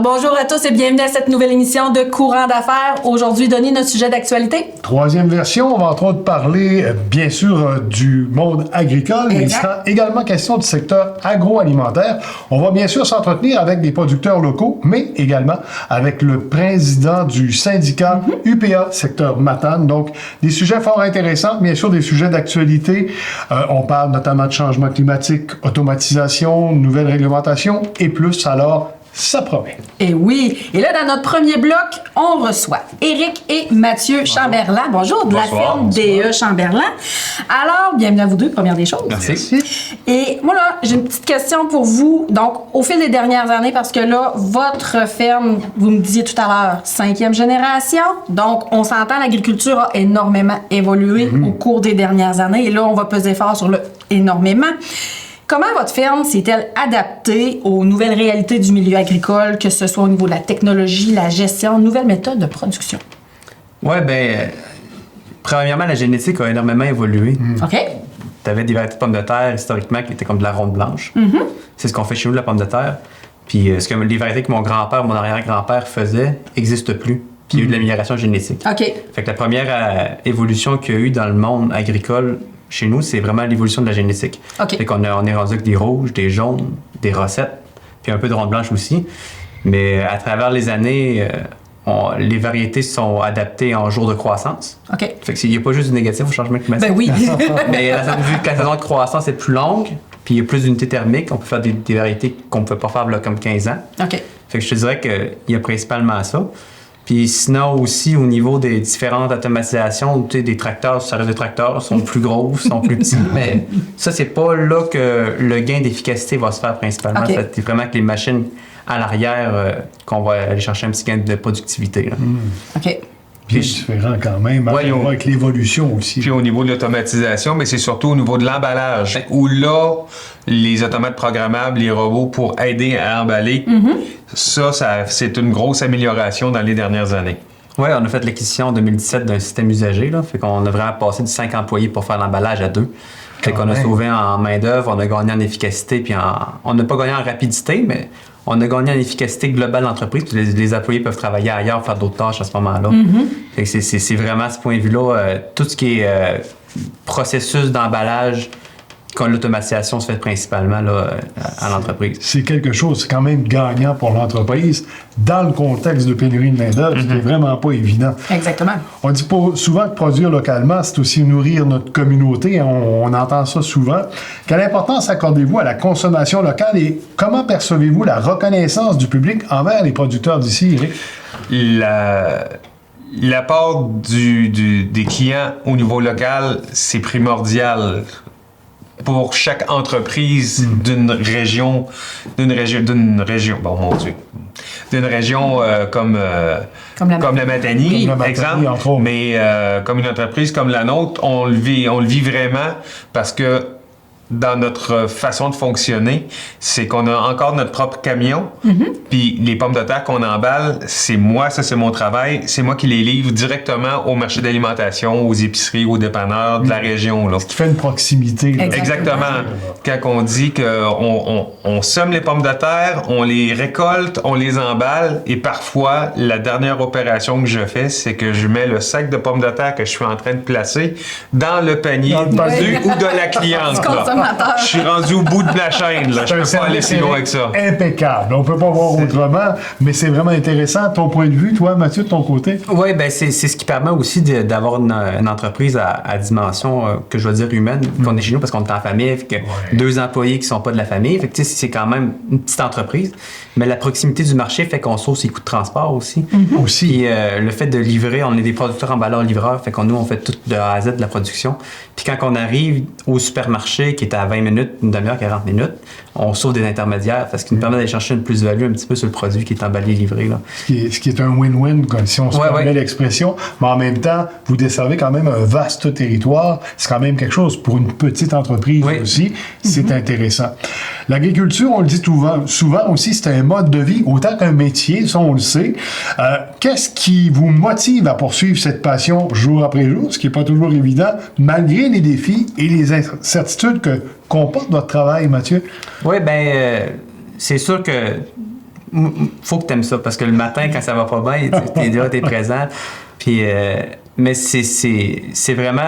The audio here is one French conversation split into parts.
bonjour à tous et bienvenue à cette nouvelle émission de Courant d'affaires. Aujourd'hui, Denis, notre sujet d'actualité. Troisième version, on va entre autres parler, bien sûr, du monde agricole, mais il sera également question du secteur agroalimentaire. On va bien sûr s'entretenir avec des producteurs locaux, mais également avec le président du syndicat UPA, secteur Matane. Donc, des sujets fort intéressants, bien sûr, des sujets d'actualité. On parle notamment de changement climatique, automatisation, nouvelles réglementations et plus, alors ça promet. Et oui. Et là, dans notre premier bloc, on reçoit Éric et Mathieu Chamberlain. Bonjour, de la ferme DE Chamberlain. Alors, bienvenue à vous deux, première des choses. Merci. Et moi, là, j'ai une petite question pour vous. Donc, au fil des dernières années, parce que là, votre ferme, vous me disiez tout à l'heure, 5e génération. Donc, on s'entend, l'agriculture a énormément évolué au cours des dernières années. Et là, on va peser fort sur le énormément. Comment votre ferme s'est-elle adaptée aux nouvelles réalités du milieu agricole, que ce soit au niveau de la technologie, la gestion, nouvelles méthodes de production? Oui, bien, premièrement, la génétique a énormément évolué. OK. Tu avais des variétés de pommes de terre, historiquement, qui étaient comme de la ronde blanche. C'est ce qu'on fait chez nous, de la pomme de terre. Puis les variétés que mon grand-père, mon arrière-grand-père faisaient n'existent plus. Puis il y a eu de l'amélioration génétique. OK. Fait que la première évolution qu'il y a eu dans le monde agricole chez nous, c'est vraiment l'évolution de la génétique. OK. Fait qu'on on est rendu avec des rouges, des jaunes, des rossettes, puis un peu de ronde blanche aussi. Mais à travers les années, les variétés sont adaptées en jours de croissance. OK. Fait qu'il n'y a pas juste du négatif au changement climatique. Ben oui. Mais vu que la saison de croissance est plus longue, puis il y a plus d'unités thermiques, on peut faire des variétés qu'on ne peut pas faire là, comme 15 ans. OK. Fait que je te dirais qu'il y a principalement ça. Puis sinon aussi, au niveau des différentes automatisations, tu sais, des tracteurs, ça reste des tracteurs, sont plus gros, sont plus petits, mais ça, c'est pas là que le gain d'efficacité va se faire principalement. Okay. C'est vraiment que les machines à l'arrière qu'on va aller chercher un petit gain de productivité. Là. OK. Bien différent quand même, Ouais, on va avec l'évolution aussi. Puis au niveau de l'automatisation, mais c'est surtout au niveau de l'emballage, où là, les automates programmables, les robots pour aider à emballer, ça, c'est une grosse amélioration dans les dernières années. Oui, on a fait l'acquisition en 2017 d'un système usagé. Là, fait qu'on a vraiment passé de 5 employés pour faire l'emballage à 2. Fait qu'on a sauvé en main-d'œuvre, on a gagné en efficacité, puis on n'a pas gagné en rapidité, mais on a gagné en efficacité globale de l'entreprise. Puis les employés peuvent travailler ailleurs, faire d'autres tâches à ce moment-là. Fait que c'est vraiment à ce point de vue-là, tout ce qui est processus d'emballage, quand l'automatisation se fait principalement là, à l'entreprise. C'est quelque chose, c'est quand même gagnant pour l'entreprise dans le contexte de pénurie de main-d'œuvre, ce qui n'est vraiment pas évident. Exactement. On dit souvent que produire localement, c'est aussi nourrir notre communauté. On entend ça souvent. Quelle importance accordez-vous à la consommation locale et comment percevez-vous la reconnaissance du public envers les producteurs d'ici, Éric? L'apport des clients au niveau local, c'est primordial pour chaque entreprise d'une région, bon mon Dieu, d'une région comme la Matanie, exemple, mais comme une entreprise comme la nôtre, on le vit vraiment parce que dans notre façon de fonctionner, c'est qu'on a encore notre propre camion, puis les pommes de terre qu'on emballe, c'est moi, ça c'est mon travail, c'est moi qui les livre directement au marché d'alimentation, aux épiceries, aux dépanneurs de la région. Là. Ce qui fait une proximité. Là. Exactement. Quand on dit qu'on sème les pommes de terre, on les récolte, on les emballe, et parfois, la dernière opération que je fais, c'est que je mets le sac de pommes de terre que je suis en train de placer dans le panier ou de la cliente. Là. Je suis rendu au bout de la chaîne. Là. Je ne peux pas aller si loin que ça. Impeccable. On ne peut pas voir autrement, mais c'est vraiment intéressant. Ton point de vue, toi, Mathieu, de ton côté? Oui, bien, c'est ce qui permet aussi d'avoir une entreprise à dimension, que je veux dire, humaine, qu'on est chez nous parce qu'on est en famille, fait que 2 employés qui ne sont pas de la famille. Fait que, c'est quand même une petite entreprise. Mais la proximité du marché fait qu'on sauve ses coûts de transport aussi. Aussi. Puis le fait de livrer, on est des producteurs emballeurs-livreurs, fait qu'on nous, on fait tout de A à Z de la production. Puis quand on arrive au supermarché qui est à 20 minutes, une demi-heure, 40 minutes, on sauve des intermédiaires, parce qu'il nous permet d'aller chercher une plus-value un petit peu sur le produit qui est emballé et livré. Là. Ce qui est un win-win, comme si on se permet l'expression, mais en même temps, vous desservez quand même un vaste territoire. C'est quand même quelque chose pour une petite entreprise aussi. C'est intéressant. L'agriculture, on le dit souvent aussi, c'est un mode de vie, autant qu'un métier, ça on le sait. Qu'est-ce qui vous motive à poursuivre cette passion jour après jour, ce qui n'est pas toujours évident, malgré les défis et les incertitudes que comporte votre travail, Mathieu? Oui, bien, c'est sûr que faut que tu aimes ça parce que le matin, quand ça va pas bien, t'es là, t'es présent. Puis, mais c'est vraiment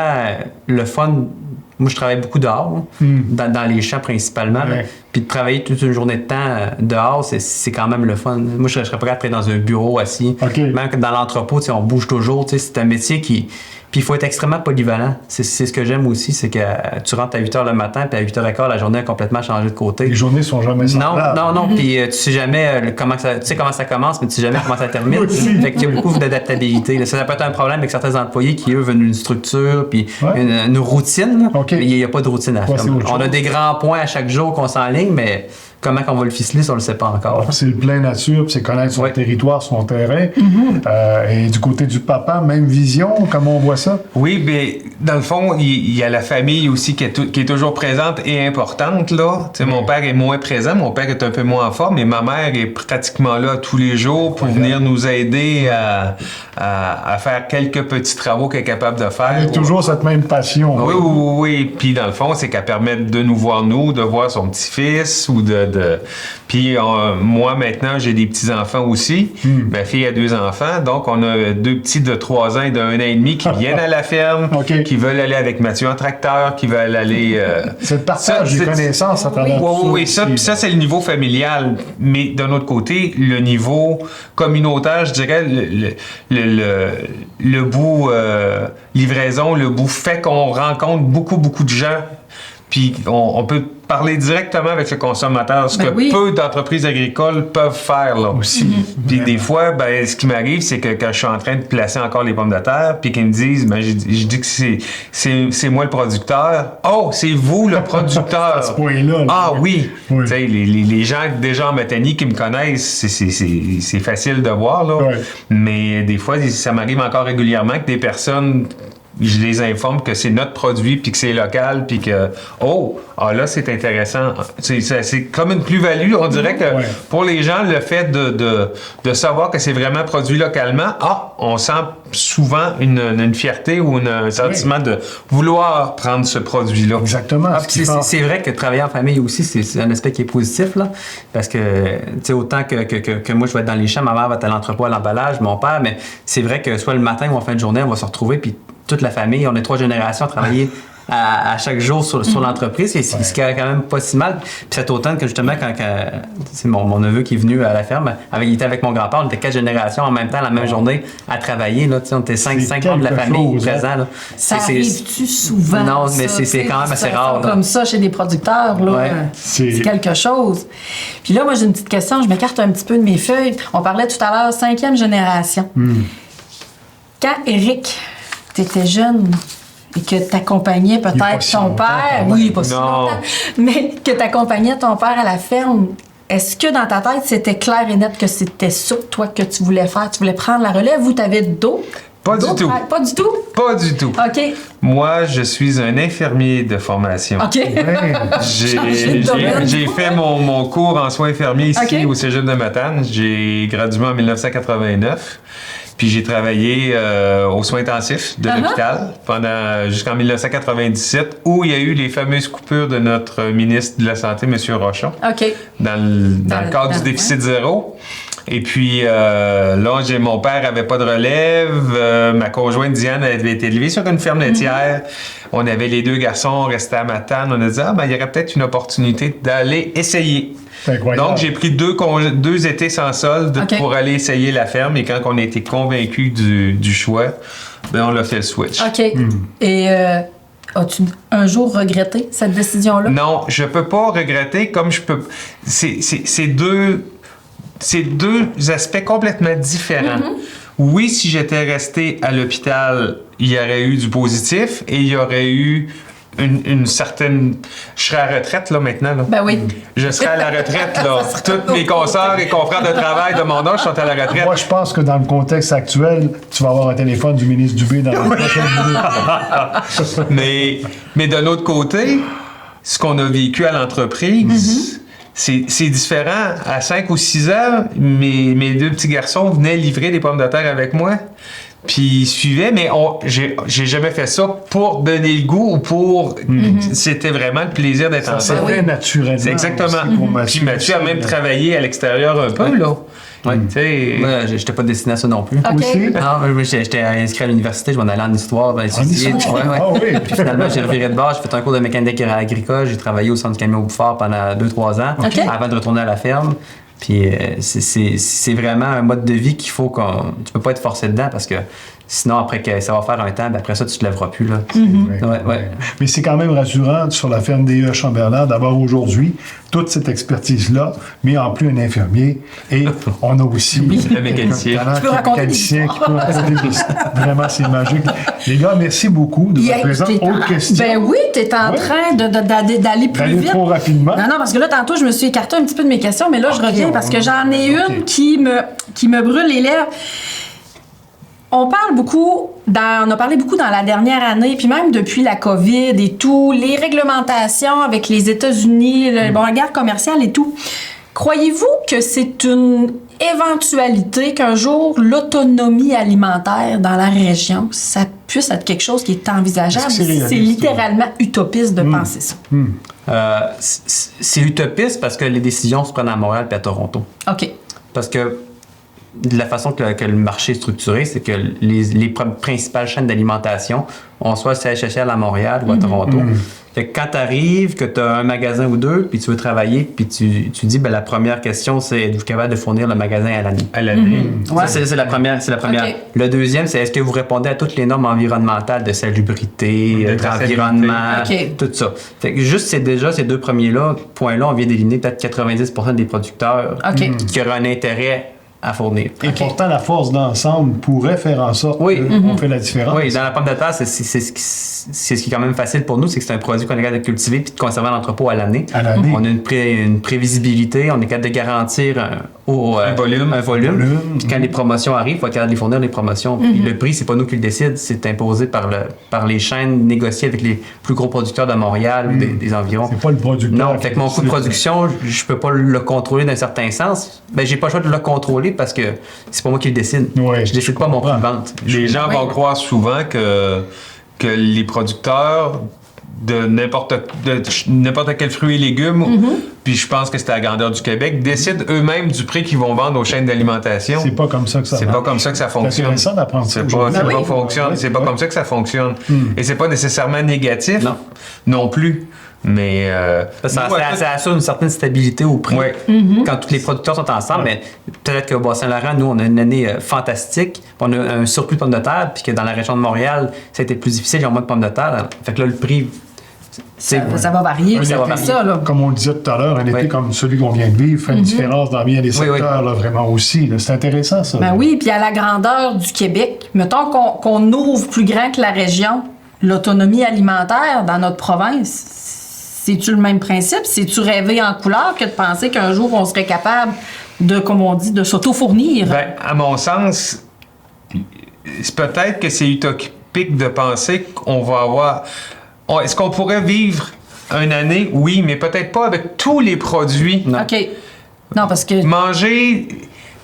le fun. Moi, je travaille beaucoup dehors, dans les champs principalement. Ouais. Puis de travailler toute une journée de temps dehors, c'est quand même le fun. Moi, je serais pas capable d'être dans un bureau assis. OK. Même que dans l'entrepôt, on bouge toujours. C'est un métier qui... Puis il faut être extrêmement polyvalent. C'est ce que j'aime aussi, c'est que tu rentres à 8 h le matin, puis à 8 h 15, la journée a complètement changé de côté. Les journées sont jamais semblables. Non. Puis tu sais jamais comment ça commence, mais tu sais jamais comment ça termine. Aussi. Fait qu'il y a beaucoup d'adaptabilité. Ça peut être un problème avec certains employés qui, eux, veulent une structure, puis une routine. Là. OK. Mais il n'y a pas de routine à faire. c'est autre On a chose. des grands points à chaque jour qu'on s'enligne, mais comment qu'on va le ficeler, ça, on le sait pas encore. C'est le plein nature, puis c'est connaître son Ouais. territoire, son terrain. Et du côté du papa, même vision, comment on voit ça? Oui, mais dans le fond, il y a la famille aussi qui est toujours présente et importante, là. Tu sais, mon père est moins présent, mon père est un peu moins en forme, mais ma mère est pratiquement là tous les jours pour venir nous aider à faire quelques petits travaux qu'elle est capable de faire. Il y a toujours cette même passion. Oui. Puis dans le fond, c'est qu'elle permet de nous voir, de voir son petit-fils ou de... Puis moi, maintenant, j'ai des petits-enfants aussi. Ma fille a 2 enfants. Donc, on a 2 petits de 3 ans et de 1 an et demi qui viennent à la ferme, OK. qui veulent aller avec Mathieu en tracteur, qui veulent aller... C'est le partage des connaissances à travers Oui, ça. puis ça, c'est le niveau familial. Mais d'un autre côté, le niveau communautaire, je dirais, le bout livraison, le bout fait qu'on rencontre beaucoup de gens. Puis on peut parler directement avec le consommateur, ce que peu d'entreprises agricoles peuvent faire là aussi. Puis des fois, ben, ce qui m'arrive, c'est que quand je suis en train de placer encore les pommes de terre, puis qu'ils me disent, ben, je dis que c'est moi le producteur. Oh, c'est vous le producteur. À ce point-là. Ah oui. Oui. Tu sais, les gens déjà en Matanie qui me connaissent, c'est facile de voir là. Ouais. Mais des fois, ça m'arrive encore régulièrement que des personnes, je les informe que c'est notre produit, puis que c'est local, puis que, là, c'est intéressant. C'est comme une plus-value. On dirait que pour les gens, le fait de savoir que c'est vraiment produit localement, on sent souvent une fierté ou un sentiment de vouloir prendre ce produit-là. Exactement. C'est vrai que travailler en famille aussi, c'est un aspect qui est positif, là, parce que, tu sais, autant que moi, je vais être dans les champs, ma mère va être à l'entrepôt, à l'emballage, mon père, mais c'est vrai que soit le matin ou en fin de journée, on va se retrouver, puis toute la famille, on est 3 générations à travailler à chaque jour sur l'entreprise, et ce qui est quand même pas si mal. Puis cet automne, que justement, quand c'est mon neveu qui est venu à la ferme, il était avec mon grand-père, on était 4 générations en même temps, la même journée, à travailler. Là, on était 5 membres de la famille présents. Là. Ça arrive-tu souvent? Non, mais c'est quand même assez rare. Comme ça, chez des producteurs, là, c'est quelque chose. Puis là, moi, j'ai une petite question, je m'écarte un petit peu de mes feuilles. On parlait tout à l'heure, 5e génération. Quand Éric, t'étais jeune et que t'accompagnais peut-être ton père, pas si longtemps, mais que t'accompagnais ton père à la ferme, est-ce que dans ta tête, c'était clair et net que c'était ça, toi, que tu voulais faire? Tu voulais prendre la relève ou t'avais d'autres? Pas du tout. Pas du tout? Pas du tout. OK. Moi, je suis un infirmier de formation. OK. J'ai fait mon cours en soins infirmiers ici au Cégep de Matane. J'ai gradué en 1989. Puis j'ai travaillé aux soins intensifs de l'hôpital jusqu'en 1997, où il y a eu les fameuses coupures de notre ministre de la Santé, M. Rochon, dans le cadre du déficit zéro. Et puis là, mon père avait pas de relève. Ma conjointe Diane avait été élevée sur une ferme laitière. On avait les 2 garçons, on restait à Matane. On a dit, il y aurait peut-être une opportunité d'aller essayer. Donc, j'ai pris 2 étés sans solde pour aller essayer la ferme. Et quand on a été convaincus du choix, on l'a fait le switch. OK. Et as-tu un jour regretté cette décision-là? Non, je peux pas regretter comme je peux... C'est deux aspects complètement différents. Oui, si j'étais resté à l'hôpital, il y aurait eu du positif et il y aurait eu une certaine... Je serais à la retraite, là, maintenant. Là. Ben oui. Je serais à la retraite, là. Tous mes consoeurs et confrères de travail de mon âge sont à la retraite. Moi, je pense que dans le contexte actuel, tu vas avoir un téléphone du ministre Dubé dans la prochaine minute. Mais d'un autre côté, ce qu'on a vécu à l'entreprise... C'est différent. À 5 ou 6 ans, mes 2 petits garçons venaient livrer des pommes de terre avec moi. Puis ils suivaient, mais j'ai jamais fait ça pour donner le goût ou pour... C'était vraiment le plaisir d'être Ça ensemble. s'est fait naturellement. C'est exactement. aussi pour Puis Mathieu a même travaillé à l'extérieur un peu, là. Ouais. Tu sais... Moi, j'étais pas destiné à ça non plus. OK. Aussi. Non, moi, j'étais inscrit à l'université, je m'en allais en histoire, ben, étudier. histoire? Ouais, ouais. Ah oui. Puis finalement, j'ai reviré de base, j'ai fait un cours de mécanique agricole, j'ai travaillé au centre du camion Bouffard pendant 2-3 ans OK. avant de retourner à la ferme. Puis c'est vraiment un mode de vie qu'il faut qu'on... Tu peux pas être forcé dedans parce que sinon, après que ça va faire un temps, ben après ça, tu te lèveras plus. Là. Ouais. Mais c'est quand même rassurant sur la ferme DE Chamberlain d'avoir aujourd'hui toute cette expertise-là, mais en plus un infirmier. Et on a aussi Le mécanicien. talent Tu peux raconter des mécanicien qui peut histoires. raconter des histoires. Vraiment, c'est magique. Les gars, merci beaucoup de votre présence. Autre question? Ben oui, t'es en Oui. train d'aller plus D'aller vite. trop rapidement. Non, parce que là, tantôt, je me suis écartée un petit peu de mes questions, mais là, je reviens parce que j'en ai une OK. qui me brûle les lèvres. On parle beaucoup, on a parlé beaucoup dans la dernière année, puis même depuis la COVID et tout, les réglementations avec les États-Unis, la guerre commerciale et tout. Croyez-vous que c'est une éventualité qu'un jour, l'autonomie alimentaire dans la région, ça puisse être quelque chose qui est envisageable? Est-ce que c'est réaliste, littéralement utopiste de penser ça. C'est utopiste parce que les décisions se prennent à Montréal et à Toronto. OK. Parce que de la façon que le marché est structuré, c'est que les principales chaînes d'alimentation ont soit le siège social à Montréal ou à Toronto. Fait que quand tu arrives, que tu as un magasin ou deux, puis tu veux travailler, puis tu dis, ben, la première question, c'est êtes-vous capable de fournir le magasin à l'année? À l'année. Ouais. Ça, c'est la première. OK. Le deuxième, c'est est-ce que vous répondez à toutes les normes environnementales de salubrité, De d'environnement, OK. tout ça. Fait que juste ces deux premiers-là, points-là, on vient d'éliminer peut-être 90% des producteurs OK. qui auraient un intérêt à fournir. Et pourtant, la force d'ensemble pourrait faire en sorte Oui. qu'on fait la différence. Oui, dans la pomme de terre, c'est ce qui est quand même facile pour nous, c'est que c'est un produit qu'on est capable de cultiver puis de conserver à l'entrepôt à l'année. À l'année. On a une prévisibilité, on est capable de garantir un volume. Volume. Puis quand les promotions arrivent, il faut être capable de les fournir les promotions. Puis le prix, c'est pas nous qui le décide, c'est imposé par les chaînes négociées avec les plus gros producteurs de Montréal ou des environs. C'est pas le producteur. Non, fait que mon coût de production, je peux pas le contrôler d'un certain sens. Ben, j'ai pas le choix de le contrôler parce que c'est pas moi qui le décide. Ouais, je décide je pas mon prix de comprends. vente. Les gens vont croire souvent que les producteurs de n'importe quel fruit et légumes, puis je pense que c'est à la grandeur du Québec, décident eux-mêmes du prix qu'ils vont vendre aux chaînes d'alimentation. C'est pas comme ça que ça C'est marche. pas comme ça que ça C'est fonctionne. intéressant d'apprendre ça. C'est pas, aujourd'hui. c'est oui. pas fonctionne. C'est pas Ouais. comme ça que ça fonctionne. Et c'est pas nécessairement négatif non plus. Mais Ça, nous, à ça assure une certaine stabilité au prix Ouais. quand tous les producteurs sont ensemble. Mais peut-être qu'au Bas-Saint-Laurent, nous, on a une année fantastique. On a un surplus de pommes de terre, puis que dans la région de Montréal, ça a été plus difficile, ils ont moins de pommes de terre. Fait que là, le prix, Ça va varier, ça va c'est varier. ça, là. Comme on le disait tout à l'heure, un été Oui. comme celui qu'on vient de vivre fait une différence dans bien des Oui, oui. secteurs, là, vraiment aussi. là. C'est intéressant, ça. Ben oui, puis à la grandeur du Québec, mettons qu'on ouvre plus grand que la région, l'autonomie alimentaire dans notre province, c'est-tu le même principe? C'est-tu rêver en couleur que de penser qu'un jour on serait capable de, comme on dit, de s'auto-fournir? Ben, à mon sens, c'est peut-être que c'est utopique de penser qu'on va avoir... Est-ce qu'on pourrait vivre une année? Oui, mais peut-être pas avec tous les produits. Non. OK. Non, parce que... Manger...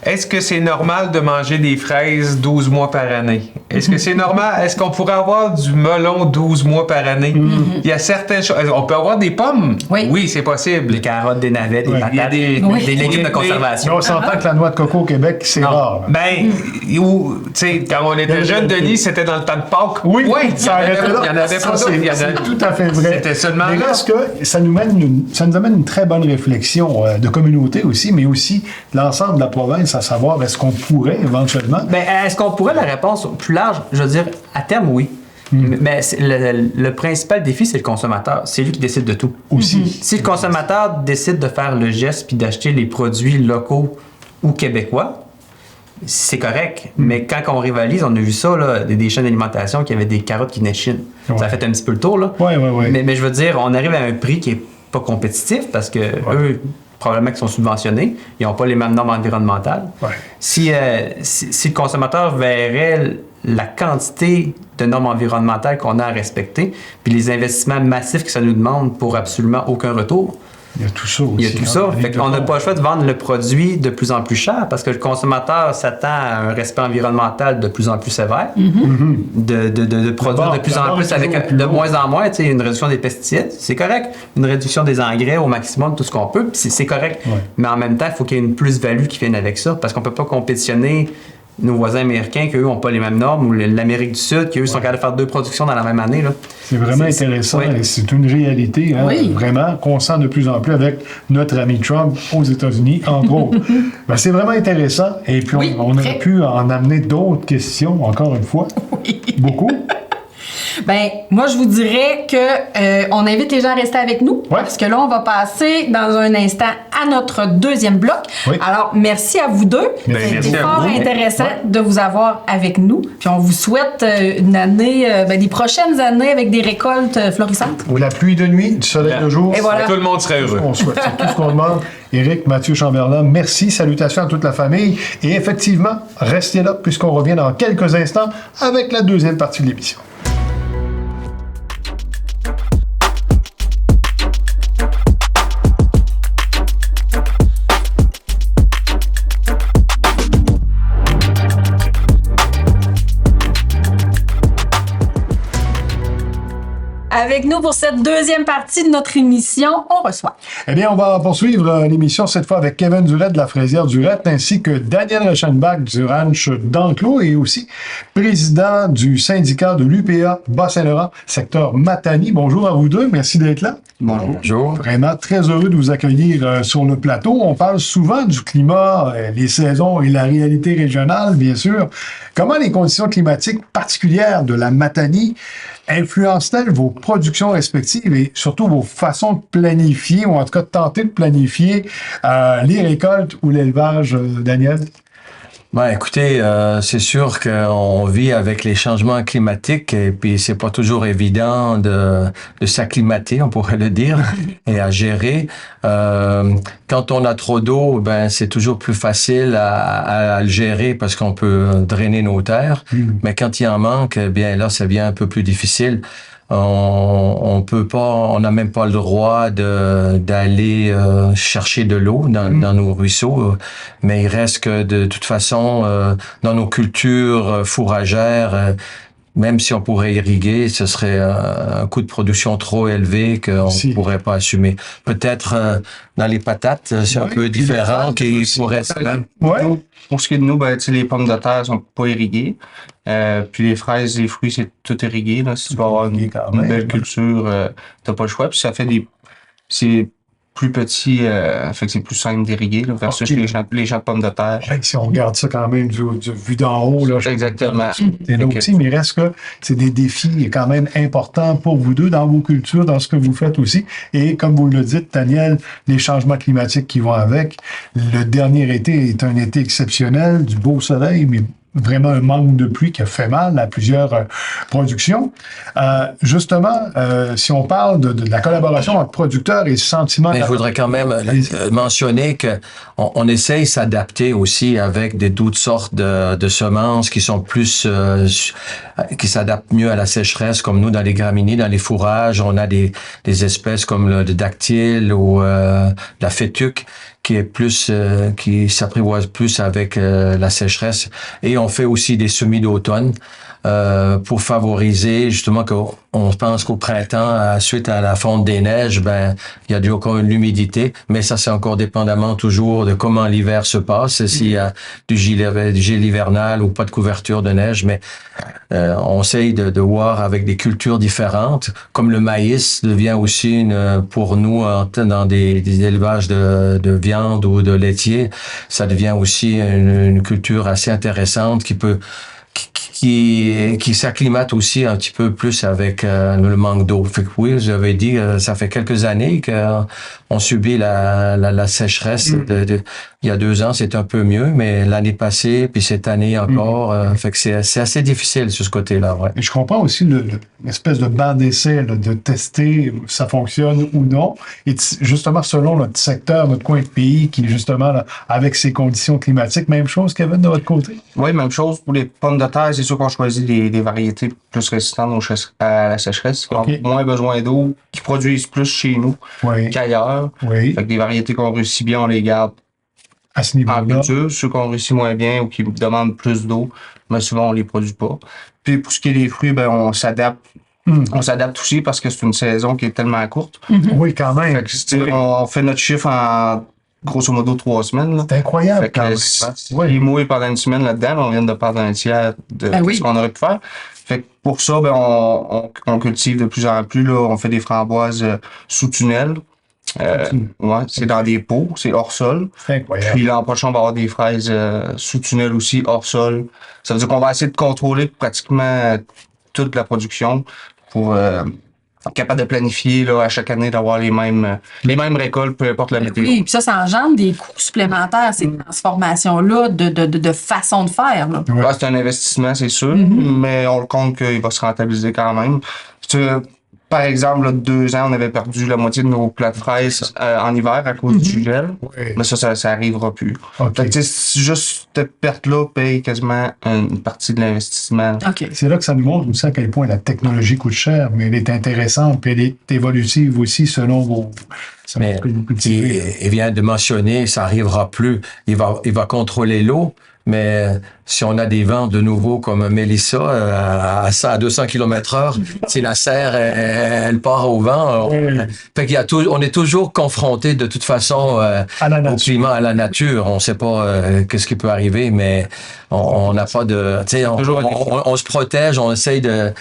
Est-ce que c'est normal de manger des fraises 12 mois par année? Est-ce que c'est normal? Est-ce qu'on pourrait avoir du melon 12 mois par année? Il y a certaines choses. On peut avoir des pommes? Oui. C'est possible. des carottes, des navets, des Ouais. patates, Il y a des- Oui. des légumes de Mais conservation. on s'entend que la noix de coco au Québec, c'est Non. rare. là. Ben, tu sais, quand on était jeune, Denis, c'était dans le temps de Pâques. Oui, il ça arrêtait là. y en avait Ça, pas d'autres. Il y en c'est a- tout à fait vrai. C'était seulement Mais là. reste que ça nous amène une très bonne réflexion de communauté aussi, mais aussi de l'ensemble de la province, à savoir est-ce qu'on pourrait éventuellement... Ben, est-ce qu'on pourrait la réponse plus large? Je veux dire, à terme, oui. Mais le principal défi, c'est le consommateur. C'est lui qui décide de tout. Aussi. Si le consommateur décide de faire le geste puis d'acheter les produits locaux ou québécois, c'est correct. Mais quand on rivalise, on a vu ça, là, des chaînes d'alimentation qui avaient des carottes qui venaient de Chine. Ouais. Ça a fait un petit peu le tour, là. Ouais. Mais je veux dire, on arrive à un prix qui est pas compétitif parce que eux, probablement qu'ils sont subventionnés, ils n'ont pas les mêmes normes environnementales. Ouais. Si le consommateur verrait la quantité de normes environnementales qu'on a à respecter, puis les investissements massifs que ça nous demande pour absolument aucun retour, Il y a tout ça aussi. Il y a tout ça. Fait qu'on n'a pas le choix de vendre le produit de plus en plus cher parce que le consommateur s'attend à un respect environnemental de plus en plus sévère, de produire de plus en plus avec de moins en moins, une réduction des pesticides, c'est correct. Une réduction des engrais au maximum, tout ce qu'on peut, c'est correct. Ouais. Mais en même temps, il faut qu'il y ait une plus-value qui vienne avec ça parce qu'on ne peut pas compétitionner nos voisins américains qui, eux, n'ont pas les mêmes normes, ou l'Amérique du Sud, qui, eux, sont capables de faire 2 productions dans la même année. Là. C'est vraiment intéressant et c'est une réalité, hein, vraiment, qu'on sent de plus en plus avec notre ami Trump aux États-Unis, entre autres. Ben, c'est vraiment intéressant et puis on aurait pu en amener d'autres questions, encore une fois. Beaucoup. Ben, moi, je vous dirais que on invite les gens à rester avec nous parce que là, on va passer dans un instant à notre deuxième bloc. Oui. Alors, merci à vous deux. C'était fort intéressant de vous avoir avec nous. Puis on vous souhaite une année, des prochaines années avec des récoltes florissantes. Ou la pluie de nuit, du soleil de jour. Et voilà. Tout le monde serait heureux. On souhaite. C'est tout ce qu'on demande. Éric, Mathieu Chamberlain, merci, salutations à toute la famille. Et effectivement, restez là puisqu'on revient dans quelques instants avec la deuxième partie de l'émission. Avec nous pour cette deuxième partie de notre émission, on reçoit. Eh bien, on va poursuivre l'émission cette fois avec Kevin Durette de la Fraisière Durette ainsi que Daniel Reichenbach du ranch d'Enclos et aussi président du syndicat de l'UPA Bas-Saint-Laurent, secteur Matani. Bonjour à vous deux, merci d'être là. Bonjour. Vraiment très heureux de vous accueillir sur le plateau. On parle souvent du climat, les saisons et la réalité régionale, bien sûr. Comment les conditions climatiques particulières de la Matani influencent-elles vos productions respectives et surtout vos façons de planifier, ou en tout cas de tenter de planifier les récoltes ou l'élevage, Daniel? Ben, écoutez, c'est sûr qu'on vit avec les changements climatiques et puis c'est pas toujours évident de s'acclimater, on pourrait le dire, et à gérer. Quand on a trop d'eau, ben c'est toujours plus facile à le gérer parce qu'on peut drainer nos terres. Mais quand il en manque, eh bien là, ça devient un peu plus difficile. On peut pas, on n'a même pas le droit d'aller chercher de l'eau dans nos ruisseaux, mais il reste que de toute façon dans nos cultures fourragères, même si on pourrait irriguer, ce serait un coût de production trop élevé qu'on ne pourrait pas assumer. Peut-être dans les patates, c'est un peu différent qu'il pourrait. Pour ce qui est de nous, ben, les pommes de terre sont pas irriguées. Puis les fraises, les fruits, c'est tout irrigué. Là. Si tu veux avoir une belle culture, t'as pas le choix. Puis ça fait c'est plus petit, fait que c'est plus simple d'irriguer versus les champs de pommes de terre. Ouais, si on regarde ça quand même du vu d'en haut, là, exactement. C'est là aussi, mais il reste que c'est des défis quand même importants pour vous deux dans vos cultures, dans ce que vous faites aussi. Et comme vous le dites, Daniel, les changements climatiques qui vont avec. Le dernier été est un été exceptionnel, du beau soleil, mais vraiment un manque de pluie qui a fait mal à plusieurs productions. Justement, si on parle de la collaboration entre producteurs et sentiments... Mais je voudrais quand même mentionner que on essaye de s'adapter aussi avec d'autres sortes de semences qui sont plus... qui s'adaptent mieux à la sécheresse, comme nous dans les graminées, dans les fourrages. On a des espèces comme le dactyle ou la fétuque qui est plus qui s'apprivoise plus avec la sécheresse, et on fait aussi des semis d'automne pour favoriser justement qu'on pense qu'au printemps, suite à la fonte des neiges, ben il y a encore une humidité, mais ça c'est encore dépendamment toujours de comment l'hiver se passe, s'il y a du gel hivernal ou pas de couverture de neige, mais on essaye de voir avec des cultures différentes, comme le maïs devient aussi pour nous dans des élevages de viande ou de laitier, ça devient aussi une culture assez intéressante qui s'acclimate aussi un petit peu plus avec le manque d'eau. Fait que oui, j'avais dit, ça fait quelques années qu'on subit la sécheresse. Il y a 2 ans, c'est un peu mieux, mais l'année passée, puis cette année encore, fait que c'est assez difficile sur ce côté-là. Ouais. Et je comprends aussi l'espèce de banc d'essai, de tester si ça fonctionne ou non. Et justement, selon notre secteur, notre coin de pays, qui justement, là, avec ces conditions climatiques, même chose, Kevin, de votre côté? Oui, même chose. Pour les pommes de terre, c'est sûr qu'on choisit des variétés plus résistantes à la sécheresse, qui ont moins besoin d'eau, qui produisent plus chez nous qu'ailleurs. culture. Oui. Fait que des variétés qu'on réussit bien, on les garde À ce en niveau-là. culture. Ceux qu'on réussit moins bien ou qui demandent plus d'eau, mais souvent on les produit pas. Puis pour ce qui est des fruits, ben on s'adapte. On s'adapte aussi parce que c'est une saison qui est tellement courte. Oui, quand même. Fait que, tu sais, on fait notre chiffre en grosso modo 3 semaines. Là. C'est incroyable Fait que quand même. si Oui. il est mouillé pendant une semaine là-dedans, on vient de perdre un tiers de oui. ce qu'on aurait pu faire. Fait que pour ça, ben on cultive de plus en plus. Là, on fait des framboises sous tunnel. Ouais, c'est dans des pots, c'est hors sol. C'est incroyable. Puis l'an prochain, on va avoir des fraises sous tunnel aussi, hors sol. Ça veut dire qu'on va essayer de contrôler pratiquement toute la production pour être capable de planifier là, à chaque année d'avoir les mêmes récoltes, peu importe la météo. Oui, puis ça engendre des coûts supplémentaires, ces transformations-là de façon de faire. Là. Ouais. Ouais, c'est un investissement, c'est sûr, mais on le compte qu'il va se rentabiliser quand même. Par exemple, là, 2 ans, on avait perdu la moitié de nos plats de fraises en hiver à cause du gel. Oui. Mais ça arrivera plus. OK. Fait que, tu sais, juste cette perte-là paye quasiment une partie de l'investissement. OK. C'est là que ça nous montre aussi à quel point la technologie coûte cher, mais elle est intéressante, puis elle est évolutive aussi selon vos... Mais il vient de mentionner, ça arrivera plus. Il va contrôler l'eau, mais si on a des vents de nouveau comme Mélissa à 200 km/h, si la serre elle part au vent, fait qu'il y a on est toujours confronté de toute façon À la au nature. climat, à la nature. On sait pas qu'est-ce qui peut arriver, mais on n'a pas de, tu sais, on se protège, on essaye de,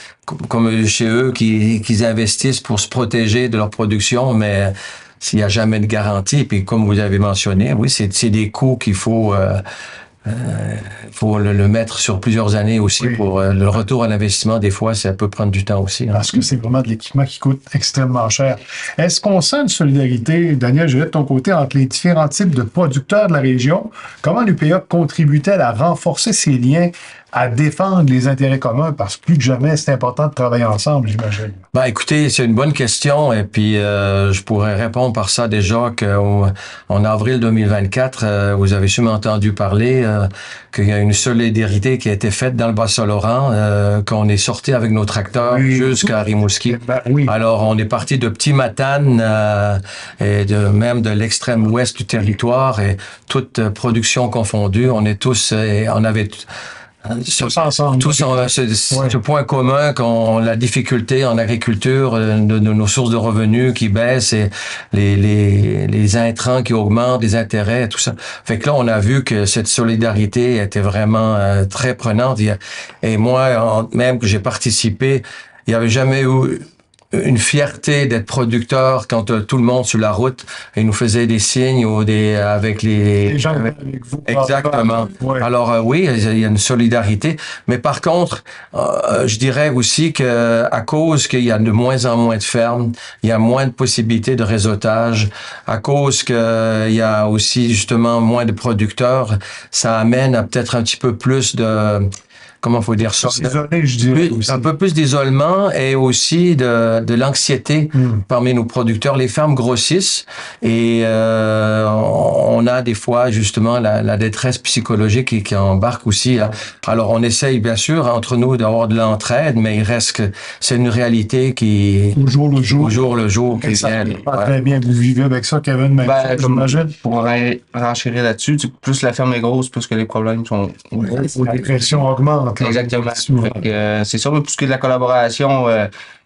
comme chez eux, qu'ils investissent pour se protéger de leur production, mais s'il n'y a jamais de garantie, puis comme vous avez mentionné, oui, c'est des coûts qu'il faut le mettre sur plusieurs années aussi Oui. pour le retour à l'investissement. Des fois, ça peut prendre du temps aussi. Hein. Parce que c'est vraiment de l'équipement qui coûte extrêmement cher. Est-ce qu'on sent une solidarité, Daniel, je vais de ton côté, entre les différents types de producteurs de la région? Comment l'UPA contribue-t-elle à renforcer ces liens, à défendre les intérêts communs? Parce que plus que jamais, c'est important de travailler ensemble, j'imagine. Ben, écoutez, c'est une bonne question et puis je pourrais répondre par ça déjà qu'en avril 2024, vous avez sûrement entendu parler qu'il y a une solidarité qui a été faite dans le Bas-Saint-Laurent, qu'on est sorti avec nos tracteurs jusqu'à Rimouski. Ben, oui. Alors, on est parti de Petit Matane et même de l'extrême ouest du territoire et toute production confondue. On est tous, on avait Tous ensemble. tous ont ce point commun qu'on la difficulté en agriculture de nos sources de revenus qui baissent et les intrants qui augmentent, les intérêts, tout ça. Fait que là, on a vu que cette solidarité était vraiment très prenante. Et moi, même que j'ai participé, il n'y avait jamais eu une fierté d'être producteur quand tout le monde sur la route et nous faisait des signes ou avec Les gens avec vous. Exactement. Ouais. Alors oui, il y a une solidarité, mais par contre, je dirais aussi que à cause qu'il y a de moins en moins de fermes, il y a moins de possibilités de réseautage, à cause qu'il y a aussi justement moins de producteurs, ça amène à peut-être un petit peu plus de comment faut dire ça? Isolé, je dirais. Oui, aussi. un peu plus d'isolement et aussi de l'anxiété parmi nos producteurs. Les fermes grossissent et on a des fois justement la détresse psychologique qui embarque aussi. Là. Alors on essaye bien sûr entre nous d'avoir de l'entraide, mais il reste que c'est une réalité qui Au jour le jour. au jour le jour qui Ça vient. va pas très bien. Vous vivez avec ça, Kevin, même Ben, j'imagine. pour renchérir là-dessus, plus la ferme est grosse, plus que les problèmes sont gros. La pression augmente. là. Exactement. Souvent. Fait que, c'est ça, mais pour ce qui est de la collaboration,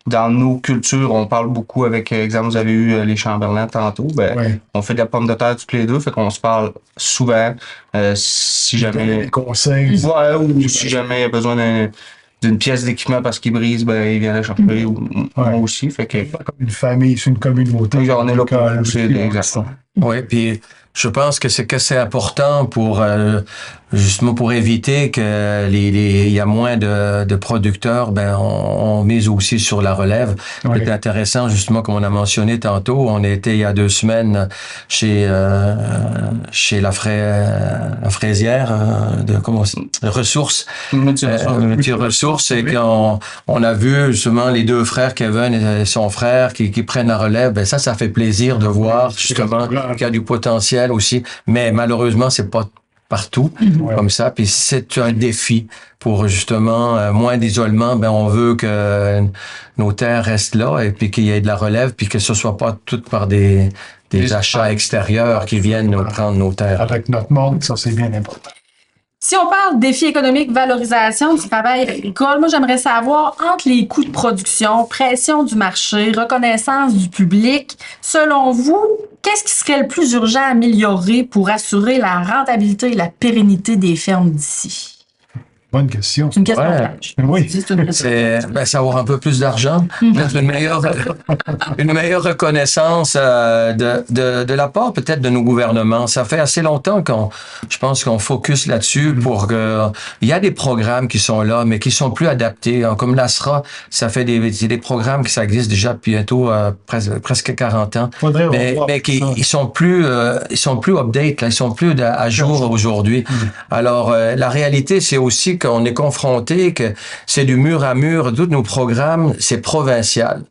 dans nos cultures, on parle beaucoup avec, exemple, vous avez eu les Chamberlain tantôt, Ouais. on fait de la pomme de terre toutes les deux, fait qu'on se parle souvent, si jamais, Les conseils. ouais, ou si jamais il y a besoin d'une pièce d'équipement parce qu'il brise, ben, il vient la chercher, ou moi aussi, fait que, C'est pas comme une famille, c'est une communauté. on est là pour École, pousser, puis, exactement. Oui, puis je pense que c'est important pour justement pour éviter que il y a moins de producteurs, ben on mise aussi sur la relève. Ouais. C'est intéressant justement comme on a mentionné tantôt, on était il y a 2 semaines chez la fraisière de ressources multi-ressources et qu'on on a vu justement les 2 frères Kevin et son frère qui prennent la relève. Ben ça fait plaisir de voir justement qu'il y a du potentiel aussi, mais malheureusement c'est pas partout comme ça, puis c'est un défi pour justement moins d'isolement. Ben on veut que nos terres restent là et puis qu'il y ait de la relève, puis que ce soit pas tout par des des achats extérieurs qui viennent nous prendre nos terres. Avec notre monde, ça, c'est bien important. Si on parle défi économique, valorisation du travail agricole, moi, j'aimerais savoir, entre les coûts de production, pression du marché, reconnaissance du public, selon vous, qu'est-ce qui serait le plus urgent à améliorer pour assurer la rentabilité et la pérennité des fermes d'ici? Bonne question. C'est une question Ouais. piège. Oui. C'est une question. C'est avoir un peu plus d'argent, une meilleure reconnaissance de la part peut-être de nos gouvernements. Ça fait assez longtemps je pense qu'on focus là-dessus pour que il y a des programmes qui sont là, mais qui sont plus adaptés. Comme l'ASRA, ça fait des programmes qui ça existe déjà depuis bientôt presque 40 ans, Faudrait revoir mais ça. ils sont plus update, là, ils sont plus à jour aujourd'hui. Alors la réalité, c'est aussi qu'on est confronté que c'est du mur à mur. Tous nos programmes, c'est provincial.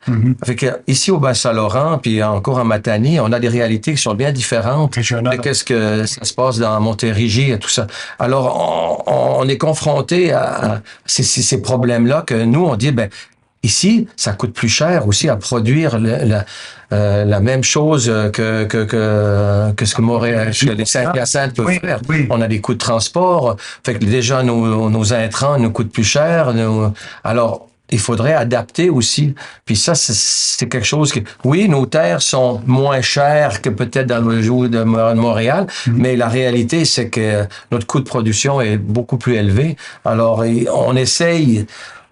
Fait que ici au Bas-Saint-Laurent, puis encore en Matanie, on a des réalités qui sont bien différentes Régional. de qu'est-ce que ça se passe dans Montérégie et tout ça. Alors on est confronté à ces problèmes-là que nous on dit ici, ça coûte plus cher aussi à produire la même chose que ce que Montréal, que les Saint-Hyacinthe peuvent faire. Oui. On a des coûts de transport, fait que déjà nos intrants nous coûtent plus cher. Alors, il faudrait adapter aussi. Puis ça, c'est quelque chose que... Oui, nos terres sont moins chères que peut-être dans le jour de Montréal, mais la réalité, c'est que notre coût de production est beaucoup plus élevé. Alors, on essaye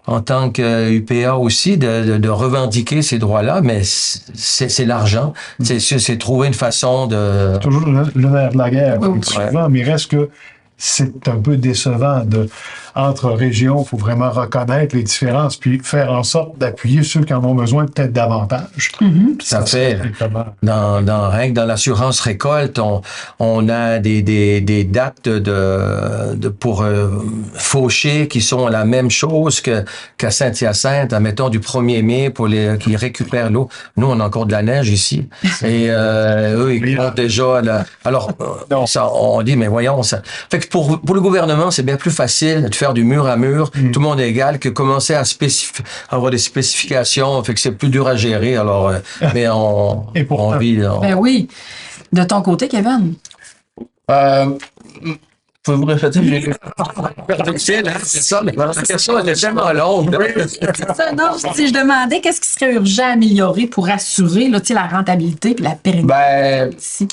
en tant que UPA aussi de revendiquer ces droits-là, mais c'est l'argent. C'est trouver une façon de... Toujours le nerf de la guerre, Oui, oui. souvent, mais il reste que c'est un peu décevant entre régions. Il faut vraiment reconnaître les différences puis faire en sorte d'appuyer ceux qui en ont besoin peut-être davantage. Ça fait, Exactement. rien que dans l'assurance récolte, on a des dates pour faucher qui sont la même chose qu'à Saint-Hyacinthe, admettons du 1er mai pour qui récupèrent l'eau. Nous, on a encore de la neige ici. Et eux, ils comptent déjà alors, ça, on dit, mais voyons, ça. Fait que pour le gouvernement, c'est bien plus facile de faire du mur à mur, tout le monde est égal, que commencer à avoir des spécifications, fait que c'est plus dur à gérer. Alors, mais on vit. Ben oui. De ton côté, Kevin? Pouvez-vous répéter? C'est ça, mais la question elle est tellement longue. Ça, non, si je demandais qu'est-ce qui serait urgent à améliorer pour assurer là, la rentabilité et la pérennité ici?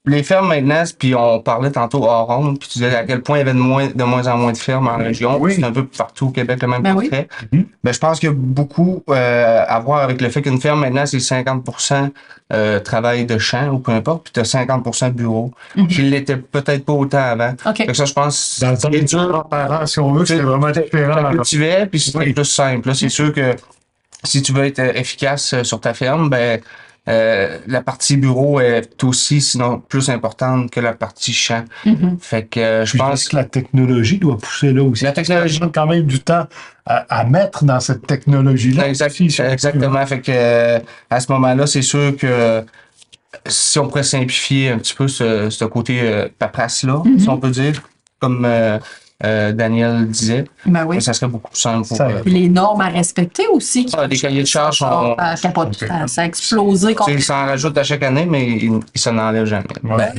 Les fermes maintenant, puis on parlait tantôt hors ronde, puis tu disais à quel point il y avait de moins en moins de fermes en région. Oui. C'est un peu partout au Québec le même Ben portrait. Je pense qu'il y a beaucoup à voir avec le fait qu'une ferme maintenant, c'est 50% travail de champ ou peu importe, puis tu as 50% de bureau. Qui l'était peut-être pas autant avant. OK. Fait que ça, je pense... Dans le temps des parents, si on veut, c'est vraiment différent. Tu cultivais, puis c'est plus simple. Là, c'est sûr que si tu veux être efficace sur ta ferme, la partie bureau est aussi, sinon plus importante que la partie champ. Fait que je pense que la technologie doit pousser là aussi. La technologie. Ça prend quand même du temps à mettre dans cette technologie-là. Exactement. Fait que à ce moment-là, c'est sûr que si on pourrait simplifier un petit peu ce côté paperasse-là, si on peut dire, comme Daniel disait, Ben oui. ça serait beaucoup plus simple pour... Puis les normes à respecter aussi. les cahiers de charges sont... Ça a explosé. Ils s'en rajoutent à chaque année, mais ils s'en enlèvent jamais.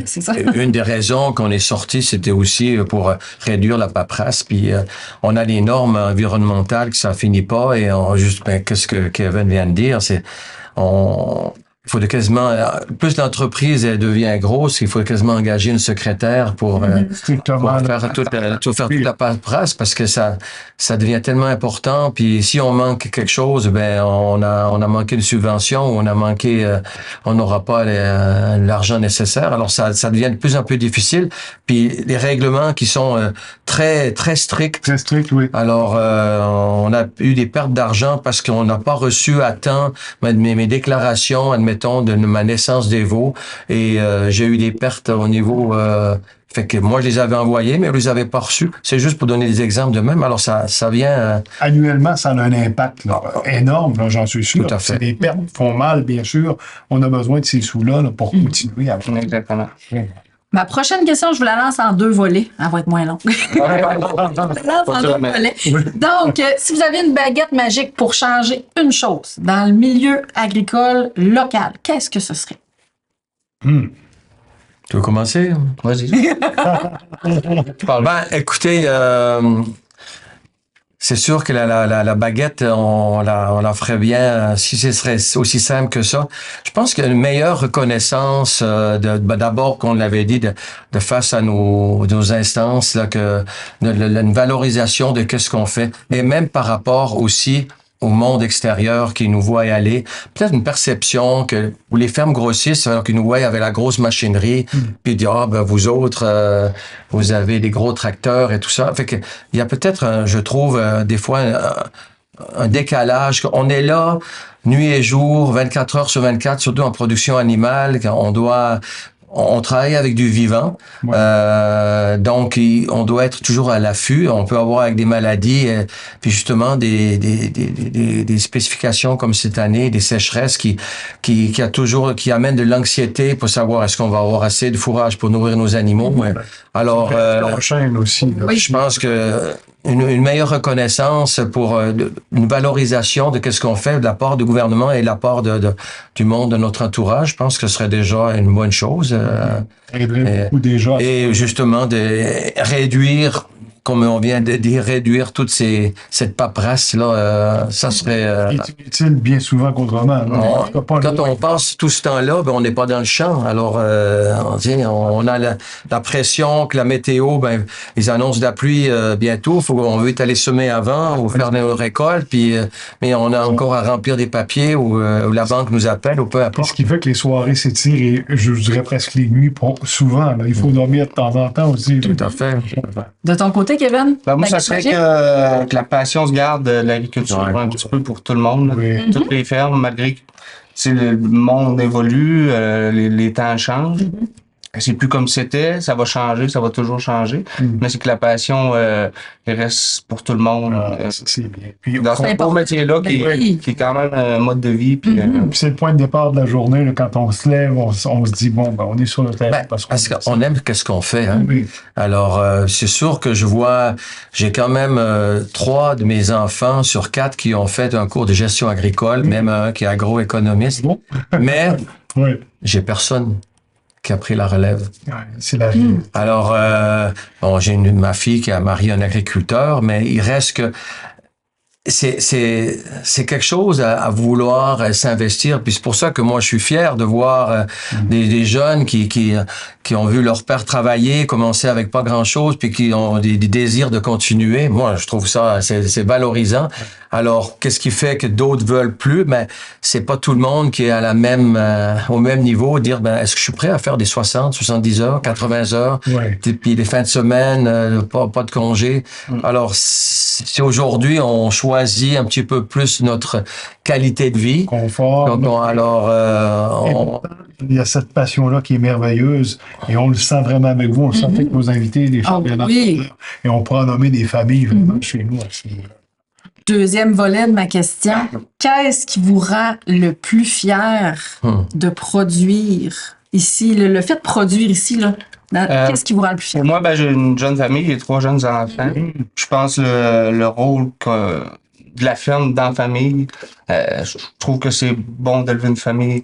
C'est ça. Une des raisons qu'on est sorti, c'était aussi pour réduire la paperasse. Puis on a des normes environnementales que ça finit pas. Et qu'est-ce que Kevin vient de dire, c'est il faut quasiment, plus l'entreprise elle devient grosse, il faut quasiment engager une secrétaire pour faire toute la paperasse parce que ça devient tellement important. Puis si on manque quelque chose, on a manqué une subvention, on a manqué, on n'aura pas l'argent nécessaire. Alors ça devient de plus en plus difficile. Puis les règlements qui sont très très stricts. Très strict, oui. Alors on a eu des pertes d'argent parce qu'on n'a pas reçu à temps mes déclarations, admettons, de ma naissance des veaux. Et j'ai eu des pertes au niveau... fait que moi, je les avais envoyés, mais je les avais pas reçus. C'est juste pour donner des exemples de même. Alors, ça vient... Annuellement, ça a un impact énorme, là, j'en suis sûr. Tout à fait. Les pertes font mal, bien sûr. On a besoin de ces sous-là pour continuer à... Exactement. Ma prochaine question, je vous la lance en 2 volets. Elle va être moins longue. Je la lance en 2 volets. Donc, si vous aviez une baguette magique pour changer une chose dans le milieu agricole local, qu'est-ce que ce serait? Tu veux commencer? Vas-y. Ben, écoutez, c'est sûr que la baguette, on la ferait bien si ce serait aussi simple que ça. Je pense qu'il y a une meilleure reconnaissance d'abord qu'on l'avait dit de face à nos instances là une valorisation de qu'est-ce qu'on fait et même par rapport aussi au monde extérieur qui nous voit y aller. Peut-être une perception que où les fermes grossissent, alors qu'ils nous voient avec la grosse machinerie, puis ils disent, vous autres, vous avez des gros tracteurs et tout ça. Fait que il y a peut-être, je trouve, des fois, un décalage. On est là, nuit et jour, 24 heures sur 24, surtout en production animale, quand on travaille avec du vivant, donc on doit être toujours à l'affût. On peut avoir avec des maladies, puis justement des spécifications comme cette année, des sécheresses qui amènent de l'anxiété pour savoir est-ce qu'on va avoir assez de fourrage pour nourrir nos animaux. Alors, chaîne aussi. Là. je pense que une meilleure reconnaissance pour une valorisation de qu'est-ce qu'on fait de la part du gouvernement et de la part du monde de notre entourage, je pense que ce serait déjà une bonne chose. Beaucoup déjà. Et justement de réduire, comme on vient de dire, réduire toute cette paperasse là, ça serait C'est utile bien souvent qu'autrement. quand on passe tout ce temps-là, ben on n'est pas dans le champ. Alors on a la pression que la météo, ben ils annoncent de la pluie bientôt. On veut aller semer avant ou faire nos récoltes, puis mais on a encore à remplir des papiers ou la banque nous appelle ou peu importe. Ce qui fait que les soirées s'étirent et je dirais presque les nuits souvent. Là, il faut dormir de temps en temps aussi. Tout à fait. De ton côté, Kevin? Ben, moi, ça serait que la passion se garde de l'agriculture un petit peu pour tout le monde. Là. Oui. Toutes les fermes, malgré que le monde évolue, les temps changent. C'est plus comme c'était, ça va changer, ça va toujours changer. Mais c'est que la passion reste pour tout le monde. C'est bien. Puis, Dans ce beau métier-là, qui est quand même un mode de vie. Puis, puis c'est le point de départ de la journée. Là, quand on se lève, on se dit, bon, ben, on est sur le terrain. Parce qu'on aime ce qu'on fait. Hein? Oui. Alors, c'est sûr que j'ai quand même 3 de mes enfants sur 4 qui ont fait un cours de gestion agricole, même un qui est agroéconomiste. Bon. Mais Oui. j'ai personne qui a pris la relève. Ouais, c'est la vie. Alors, j'ai ma fille qui a marié un agriculteur, mais il reste que c'est quelque chose à vouloir s'investir. Puis c'est pour ça que moi je suis fier de voir des jeunes qui ont vu leur père travailler, commencer avec pas grand chose, puis qui ont des désirs de continuer. Moi je trouve ça c'est valorisant. Alors qu'est-ce qui fait que d'autres veulent plus? Ben c'est pas tout le monde qui est à la même au même niveau. Dire est-ce que je suis prêt à faire des 60, 70 heures, 80 heures, puis les fins de semaine, pas de congé. Alors si aujourd'hui on choisit un petit peu plus notre qualité de vie, confort. Il y a cette passion-là qui est merveilleuse et on le sent vraiment avec vous. On le sent avec nos invités, des championnats. Et on pourra nommer des familles vraiment chez nous. Deuxième volet de ma question. Qu'est-ce qui vous rend le plus fier de produire ici? Le fait de produire ici, là, qu'est-ce qui vous rend le plus fier? Moi, j'ai une jeune famille et 3 jeunes enfants. Je pense le rôle de la ferme dans la famille, je trouve que c'est bon d'élever une famille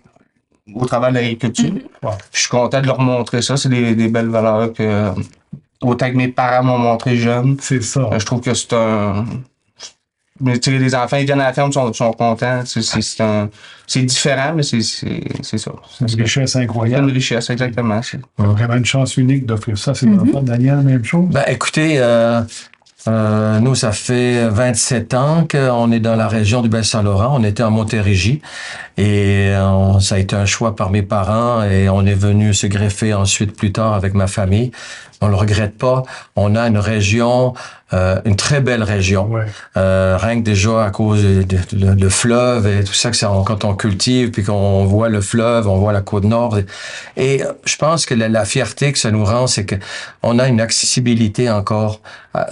au travers de l'agriculture. Je suis content de leur montrer ça. C'est des belles valeurs que autant que mes parents m'ont montré jeune. C'est ça. Je trouve que c'est un... Mais tu sais, les enfants, ils viennent à la ferme, sont contents. C'est différent, mais c'est ça. C'est une richesse incroyable. C'est une richesse, exactement. C'est vraiment une chance unique d'offrir ça. C'est pas Daniel, même chose? Écoutez, nous, ça fait 27 ans qu'on est dans la région du Bas-Saint-Laurent. On était en Montérégie et ça a été un choix par mes parents et on est venu se greffer ensuite plus tard avec ma famille. On le regrette pas. On a une région, une très belle région. Rien que déjà à cause de fleuve et tout ça, quand on cultive puis qu'on voit le fleuve, on voit la côte nord. Et je pense que la fierté que ça nous rend, c'est que on a une accessibilité encore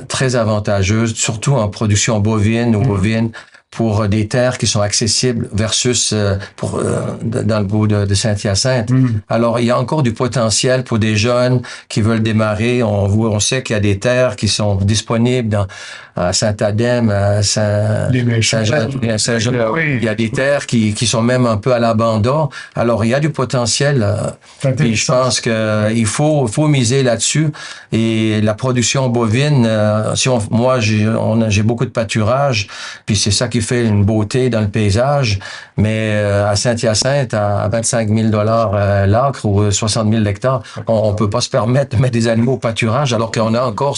très avantageuse, surtout en production bovine ou bovine. pour des terres qui sont accessibles versus dans le bout de Saint-Hyacinthe. Alors, il y a encore du potentiel pour des jeunes qui veulent démarrer. On sait qu'il y a des terres qui sont disponibles à Saint-Adème, à Saint-Jean. Oui. Il y a des terres qui sont même un peu à l'abandon. Alors, il y a du potentiel. Puis je pense qu'il faut miser là-dessus. Et la production bovine, moi, j'ai beaucoup de pâturage, puis c'est ça qui fait une beauté dans le paysage. Mais à Saint-Hyacinthe, à 25 000 l'acre ou 60 000 l'hectare, on peut pas se permettre de mettre des animaux au pâturage, alors qu'on a encore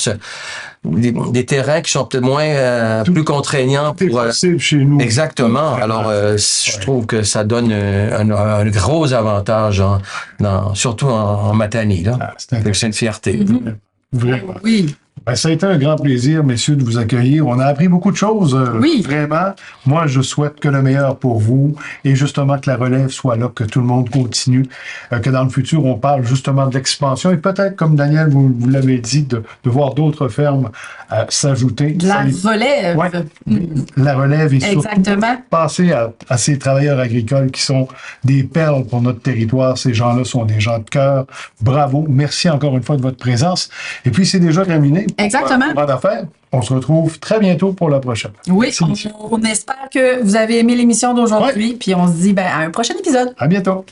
des terrains qui sont peut-être moins plus contraignants pour possible chez nous. Exactement. Alors je trouve que ça donne un gros avantage surtout en Matanie là. C'est une fierté. Vraiment. Oui. Ben, ça a été un grand plaisir, messieurs, de vous accueillir. On a appris beaucoup de choses. Oui. Vraiment. Moi, je souhaite que le meilleur pour vous et justement que la relève soit là, que tout le monde continue, que dans le futur, on parle justement de l'expansion et peut-être, comme Daniel, vous l'avez dit, de voir d'autres fermes s'ajouter. De la relève. Ouais. La relève et surtout Exactement. passer à ces travailleurs agricoles qui sont des perles pour notre territoire. Ces gens-là sont des gens de cœur. Bravo. Merci encore une fois de votre présence. Et puis, c'est déjà terminé. Exactement. Pour d'affaires. On se retrouve très bientôt pour la prochaine. Oui, Merci, messieurs. on espère que vous avez aimé l'émission d'aujourd'hui, puis on se dit à un prochain épisode. À bientôt.